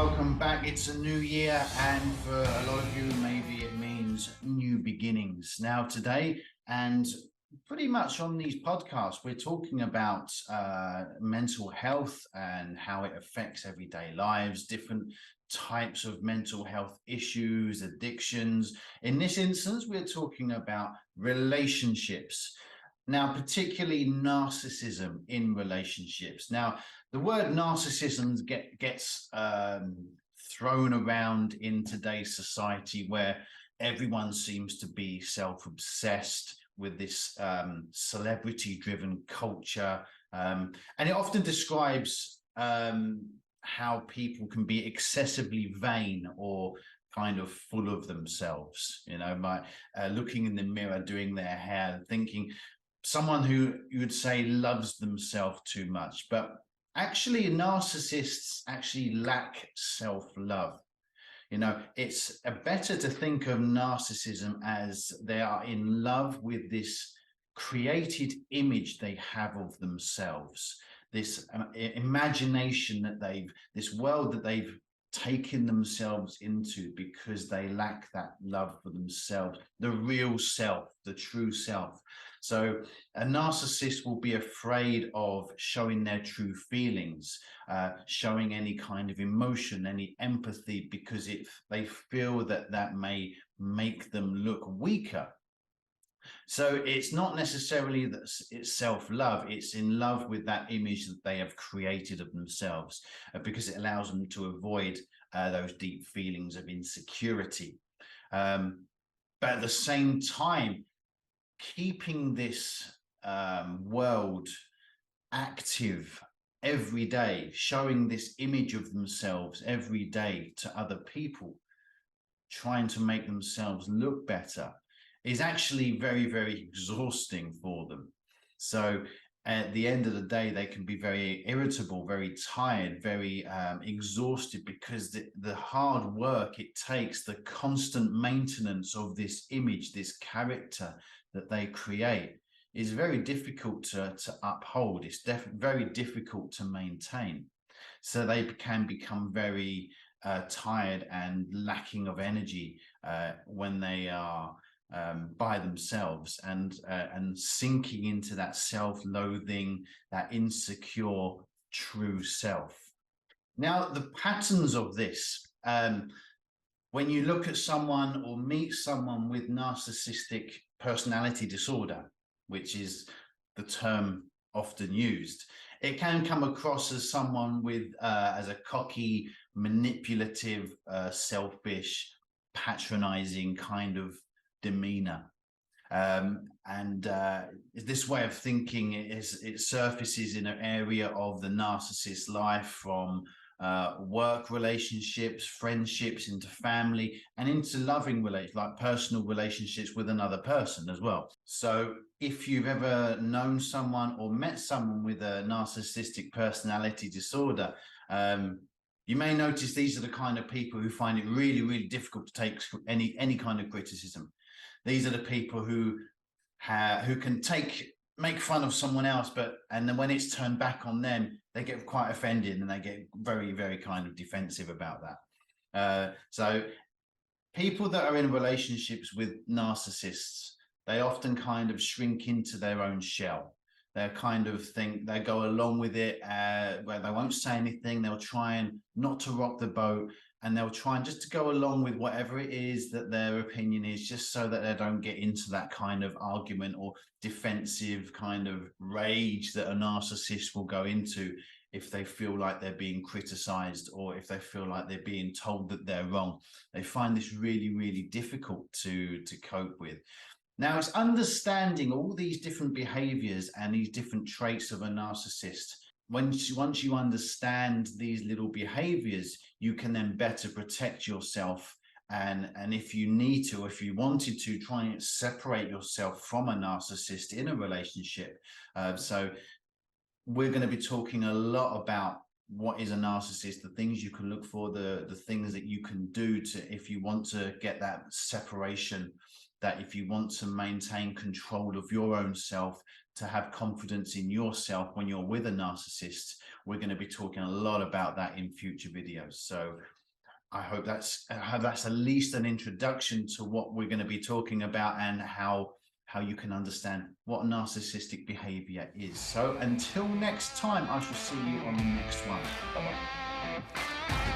welcome back. It's a new year, and for a lot of you, maybe it means new beginnings. Now, today, and pretty much on these podcasts, we're talking about mental health and how it affects everyday lives, different types of mental health issues, addictions. In this instance, we're talking about relationships. Now, particularly narcissism in relationships. Now, the word narcissism gets thrown around in today's society, where everyone seems to be self-obsessed with this celebrity-driven culture. And it often describes how people can be excessively vain or kind of full of themselves, you know, by looking in the mirror, doing their hair, thinking, someone who you would say loves themselves too much. But actually, narcissists actually lack self-love. You know, it's better to think of narcissism as they are in love with this created image they have of themselves, this imagination that this world that they've taken themselves into, because they lack that love for themselves, the real self, the true self. So a narcissist will be afraid of showing their true feelings, showing any kind of emotion, any empathy, because they feel that may make them look weaker. So it's not necessarily that it's self-love, it's in love with that image that they have created of themselves, because it allows them to avoid those deep feelings of insecurity. But at the same time, keeping this world active every day, showing this image of themselves every day to other people, trying to make themselves look better, is actually very, very exhausting for them. So at the end of the day, they can be very irritable, very tired, very exhausted, because the hard work it takes, the constant maintenance of this image, this character that they create, is very difficult to uphold. It's very difficult to maintain. So they can become very tired and lacking of energy when they are by themselves, and sinking into that self-loathing, that insecure true self. Now, the patterns of this, when you look at someone or meet someone with narcissistic personality disorder, which is the term often used, it can come across as someone with as a cocky, manipulative, selfish, patronizing kind of demeanor. This way of thinking it surfaces in an area of the narcissist's life, from work relationships, friendships, into family, and into loving relationships, like personal relationships with another person as well. So if you've ever known someone or met someone with a narcissistic personality disorder, you may notice these are the kind of people who find it really, really difficult to take any kind of criticism. These are the people who can make fun of someone else, and then when it's turned back on them, they get quite offended and they get very, very kind of defensive about that. So people that are in relationships with narcissists, they often kind of shrink into their own shell. They kind of think they go along with it, where they won't say anything. They'll try and not to rock the boat, and they'll try and just to go along with whatever it is that their opinion is, just so that they don't get into that kind of argument or defensive kind of rage that a narcissist will go into if they feel like they're being criticized, or if they feel like they're being told that they're wrong. They find this really, really difficult to cope with. Now, it's understanding all these different behaviors and these different traits of a narcissist. Once you understand these little behaviors, you can then better protect yourself. And if you need to, if you wanted to, try and separate yourself from a narcissist in a relationship. So we're going to be talking a lot about what is a narcissist, the things you can look for, the things that you can do to, if you want to get that separation, that if you want to maintain control of your own self, to have confidence in yourself when you're with a narcissist. We're going to be talking a lot about that in future videos. So I hope that's at least an introduction to what we're going to be talking about and how you can understand what narcissistic behavior is. So until next time, I shall see you on the next one. Bye-bye.